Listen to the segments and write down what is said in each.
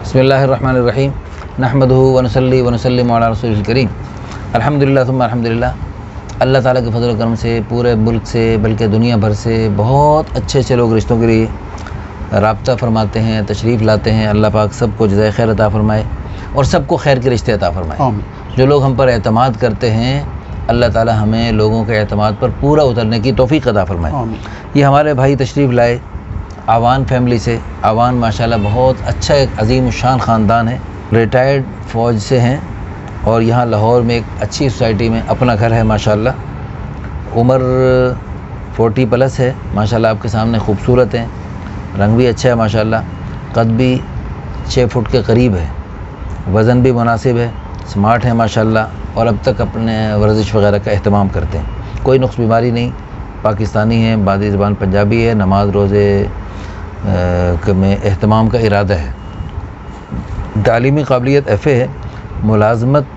बिस्मिल्लाहिर्रहमानिर्रहीम नहमदुहु व नसल्ली व नसल्लिमु अला रसूलिल करीम अल्हम्दुलिल्लाह सुम्मा अल्हम्दुलिल्लाह। अल्लाह ताला के फजल करम से पूरे मुल्क से बल्कि दुनिया भर से बहुत अच्छे अच्छे लोग रिश्तों के लिए राब्ता फरमाते हैं, तशरीफ़ लाते हैं। अल्लाह पाक सबको जज़ाए खैर अता फ़रमाए और सबको खैर के रिश्ते अता फ़रमाए। जो लोग हम पर एतमाद करते हैं, अल्लाह ताला हमें लोगों के एतमाद पर पूरा उतरने की तौफ़ीक़ अता फ़रमाए। ये हमारे भाई तशरीफ़ लाए आवान फैमिली से। आवान माशाल्लाह बहुत अच्छा एक अजीम शान ख़ानदान है, रिटायर्ड फ़ौज से हैं और यहाँ लाहौर में एक अच्छी सोसाइटी में अपना घर है माशाल्लाह। उम्र 40+ है माशाल्लाह, आपके सामने खूबसूरत हैं, रंग भी अच्छा है माशाल्लाह, कद भी 6 फुट के करीब है, वज़न भी मुनासिब है, स्मार्ट है माशाल्लाह और अब तक अपने वर्जिश वगैरह का अहतमाम करते हैं। कोई नुक्स बीमारी नहीं, पाकिस्तानी है, मादरी ज़बान पंजाबी है, नमाज रोज़े में अहतमाम का इरादा है। तालीमी काबिलियत FA है, मुलाजमत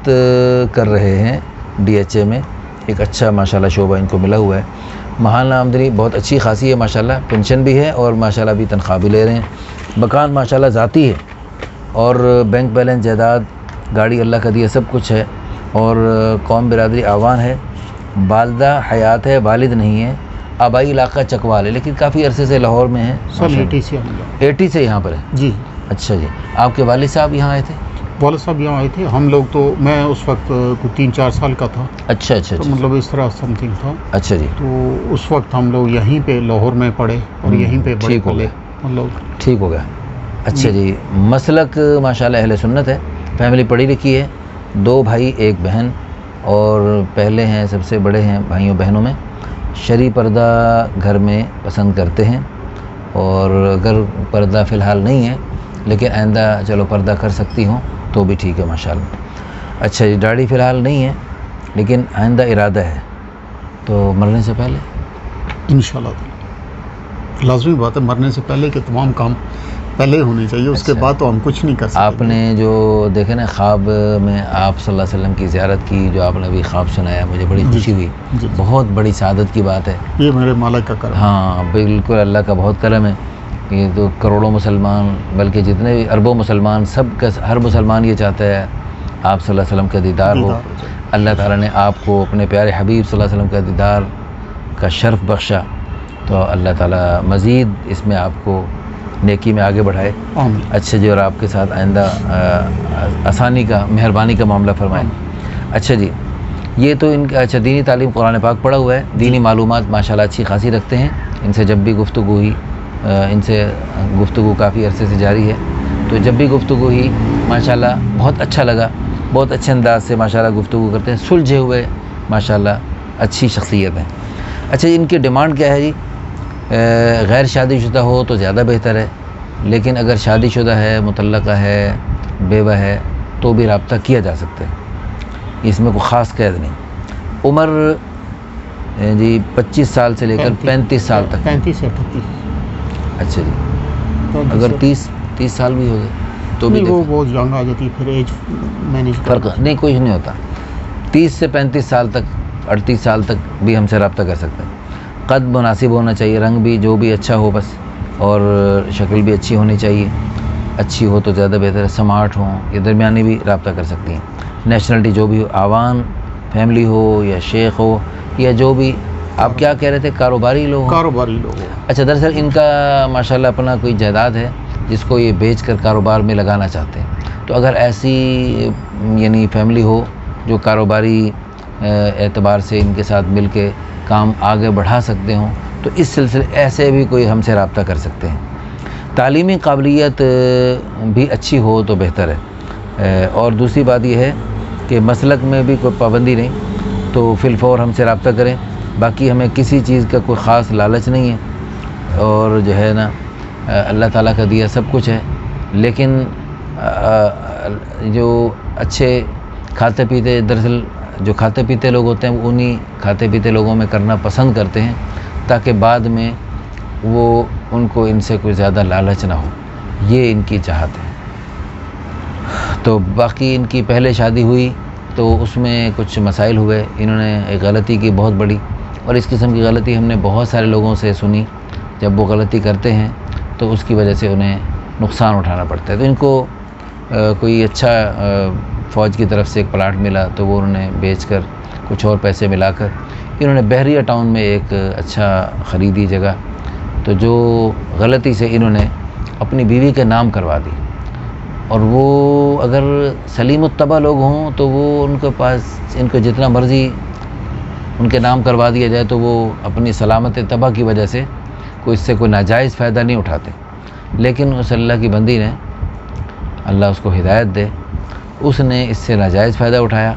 कर रहे हैं DHA में, एक अच्छा माशाल्लाह शोबा इनको मिला हुआ है। महाना आमदनी बहुत अच्छी खासी है माशाल्लाह, पेंशन भी है और माशाल्लाह भी तनख्वाह भी ले रहे हैं। मकान माशाल्लाह ज़ाती है और बैंक बैलेंस, जायदाद, गाड़ी अल्लाह का दिया सब कुछ है और कौम बिरादरी आवान है। वालदा हयात है, वालिद नहीं है। आबाई इलाका चकवाल है लेकिन काफ़ी अरसे से लाहौर में है। सन 80 से यहाँ पर है जी। अच्छा जी, आपके वालिद साहब यहाँ आए थे? वालिद साहब यहाँ आए थे, हम लोग तो, मैं उस वक्त कुछ 3-4 साल का था। अच्छा, तो मतलब इस तरह समथिंग था। अच्छा जी। तो उस वक्त हम लोग यहीं पे लाहौर में पढ़े और यहीं पे ठीक हो गया, मतलब ठीक हो गया। अच्छा जी, मसलक माशाल्लाह अहले सुन्नत है, फैमिली पढ़ी लिखी है, 2 भाई 1 बहन और पहले हैं, सबसे बड़े हैं भाइयों बहनों में। शरई पर्दा घर में पसंद करते हैं और अगर पर्दा फ़िलहाल नहीं है लेकिन आइंदा चलो पर्दा कर सकती हूँ तो भी ठीक है माशाल्लाह। अच्छा जी, दाढ़ी फ़िलहाल नहीं है लेकिन आइंदा इरादा है, तो मरने से पहले इंशाल्लाह लाज़मी बात है, मरने से पहले के तमाम काम पहले होने चाहिए, उसके बाद तो हम कुछ नहीं कर सकते। आपने जो देखे ना ख्वाब में आप सल्लल्लाहु अलैहि वसल्लम की ज़ियारत की, जो आपने अभी ख्वाब सुनाया, मुझे बड़ी खुशी हुई। बहुत बड़ी सादत की बात है, ये मेरे मालिक का करम। हाँ बिल्कुल, अल्लाह का बहुत करम है। ये तो करोड़ों मुसलमान, बल्कि जितने भी अरबों मुसलमान, सब का हर मुसलमान ये चाहता है आप सल्लल्लाहु अलैहि वसल्लम का दीदार हो। अल्लाह ताला ने आपको अपने प्यारे हबीब सल्लल्लाहु अलैहि वसल्लम का दीदार का शर्फ बख्शा, तो अल्लाह ताला मज़ीद इसमें आपको नेकी में आगे बढ़ाए। अच्छा जी, और आपके साथ आइंदा आसानी का, मेहरबानी का मामला फरमाए। अच्छा जी, ये तो इनका अच्छा दीनी तालीम कुरान पाक पढ़ा हुआ है, दीनी मालूमात माशाल्लाह अच्छी खासी रखते हैं। इनसे जब भी गुफ्तगू हुई, इनसे गुफ्तगू काफ़ी अरसे से जारी है, तो जब भी गुफ्तगू हुई माशाल्लाह बहुत अच्छा लगा, बहुत अच्छे अंदाज से माशाल्लाह गुफ्तगू करते हैं, सुलझे हुए माशाल्लाह अच्छी शख्सियत है। अच्छा, इनकी डिमांड क्या है जी? गैर शादीशुदा हो तो ज़्यादा बेहतर है, लेकिन अगर शादीशुदा है, मुतल्लका है, बेवा है तो भी रब्ता किया जा सकता है, इसमें कोई ख़ास कैद नहीं। उम्र जी 25 साल से लेकर 35 साल तक। 35 से 38। अच्छा जी, अगर 30 साल भी हो गए तो भी वो बहुत जंग आ जाती है, फिर एज मैनेज फ़र्क नहीं, कुछ नहीं होता। 30 से 35 साल तक, 38 साल तक भी हमसे रब्ता कर सकते हैं। कद मुनासिब होना चाहिए, रंग भी जो भी अच्छा हो बस, और शक्ल भी अच्छी होनी चाहिए, अच्छी हो तो ज़्यादा बेहतर है, स्मार्ट हो, ये दरमियानी भी रब्ता कर सकती हैं। नेशनलिटी जो भी हो, आवान फैमिली हो या शेख हो या जो भी, आप क्या कह रहे थे, कारोबारी लोग? कारोबारी लोग। अच्छा, दरअसल इनका माशाल्लाह अपना कोई जायदाद है जिसको ये बेच कर कारोबार में लगाना चाहते हैं, तो अगर ऐसी यानी फैमिली हो जो कारोबारी एतबार से इनके साथ मिल के काम आगे बढ़ा सकते हों, तो इस सिलसिले ऐसे भी कोई हमसे रब्ता कर सकते हैं। तालीमी काबिलियत भी अच्छी हो तो बेहतर है। और दूसरी बात यह है कि मसलक में भी कोई पाबंदी नहीं, तो फिलफौर हमसे रब्ता करें। बाकी हमें किसी चीज़ का कोई ख़ास लालच नहीं है और जो है ना अल्लाह ताला का दिया सब कुछ है, लेकिन जो अच्छे खाते पीते, दरअसल जो खाते पीते लोग होते हैं उन्हीं खाते पीते लोगों में करना पसंद करते हैं, ताकि बाद में वो उनको इनसे कोई ज़्यादा लालच ना हो, ये इनकी चाहत है। तो बाकी इनकी पहले शादी हुई तो उसमें कुछ मसाइल हुए, इन्होंने एक गलती की बहुत बड़ी, اور اس قسم کی غلطی ہم نے بہت سارے لوگوں سے سنی، جب وہ غلطی کرتے ہیں تو اس کی وجہ سے انہیں نقصان اٹھانا پڑتا ہے۔ تو ان کو کوئی اچھا فوج کی طرف سے ایک پلاٹ ملا تو وہ انہوں نے بیچ کر کچھ اور پیسے ملا کر انہوں نے بحریہ ٹاؤن میں ایک اچھا خریدی جگہ، تو جو غلطی سے انہوں نے اپنی بیوی کے نام کروا دی، اور وہ اگر سلیم الطبع لوگ ہوں تو وہ ان کے پاس ان کو جتنا مرضی ان کے نام کروا دیا جائے تو وہ اپنی سلامت طبع کی وجہ سے اس سے کوئی ناجائز فائدہ نہیں اٹھاتے، لیکن اس اللہ کی بندی نے، اللہ اس کو ہدایت دے، اس نے اس سے ناجائز فائدہ اٹھایا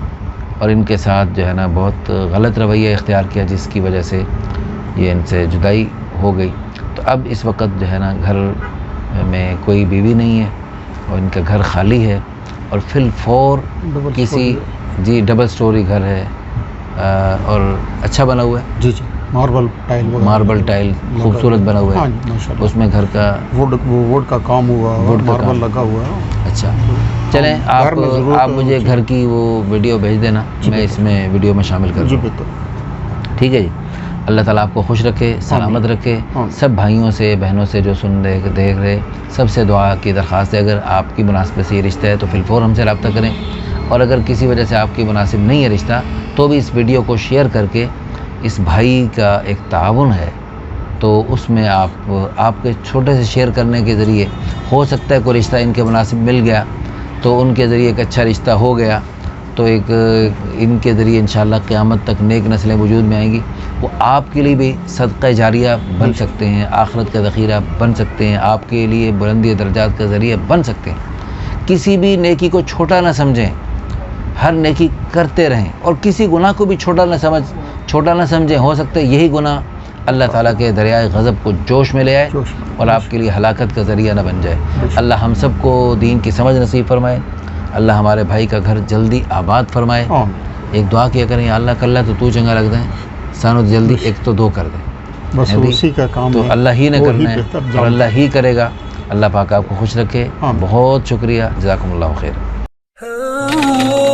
اور ان کے ساتھ جو ہے نا بہت غلط رویہ اختیار کیا، جس کی وجہ سے یہ ان سے جدائی ہو گئی۔ تو اب اس وقت جو ہے نا گھر میں کوئی بیوی نہیں ہے اور ان کا گھر خالی ہے، اور فی الفور کسی ڈبل سٹوری گھر ہے اور اچھا بنا ہوا ہے، جی ماربل ٹائل خوبصورت بنا ہوا ہے، اس میں گھر کا ووڈ کا کام ہوا، ماربل لگا ہوا ہے۔ اچھا چلیں، آپ مجھے گھر کی وہ ویڈیو بھیج دینا، میں اس میں ویڈیو میں شامل کر دوں، ٹھیک ہے جی۔ اللہ تعالیٰ آپ کو خوش رکھے، سلامت رکھے۔ سب بھائیوں سے بہنوں سے جو سن رہے دیکھ رہے سب سے دعا کی درخواست ہے، اگر آپ کی مناسبت سے یہ رشتہ ہے تو فی الفور ہم سے رابطہ کریں، اور اگر کسی وجہ سے آپ کی مناسب نہیں ہے رشتہ تو بھی اس ویڈیو کو شیئر کر کے، اس بھائی کا ایک تعاون ہے تو اس میں آپ کے چھوٹے سے شیئر کرنے کے ذریعے ہو سکتا ہے کوئی رشتہ ان کے مناسب مل گیا تو ان کے ذریعے ایک اچھا رشتہ ہو گیا، تو ایک ان کے ذریعے انشاءاللہ قیامت تک نیک نسلیں وجود میں آئیں گی، وہ آپ کے لیے بھی صدقہ جاریہ بن سکتے ہیں، آخرت کا ذخیرہ بن سکتے ہیں، آپ کے لیے بلندی درجات کا ذریعہ بن سکتے ہیں۔ کسی بھی نیکی کو چھوٹا نہ سمجھیں، ہر نیکی کرتے رہیں، اور کسی گناہ کو بھی چھوٹا نہ سمجھیں، ہو سکتا ہے یہی گناہ اللہ تعالیٰ کے دریائے غضب کو جوش میں لے آئے اور آپ کے لیے ہلاکت کا ذریعہ نہ بن جائے۔ اللہ ہم سب کو دین کی سمجھ نصیب فرمائے، اللہ ہمارے بھائی کا گھر جلدی آباد فرمائے۔ ایک دعا کیا کریں، یا اللہ کلّہ تو چنگا لگ دیں، سانو جلدی ایک تو دو کر دیں، بس اسی کا کام تو اللہ ہی نے کرنا ہے اور اللہ ہی کرے گا۔ اللہ پاک آپ کو خوش رکھے، بہت شکریہ، جزاکم اللہ خیر۔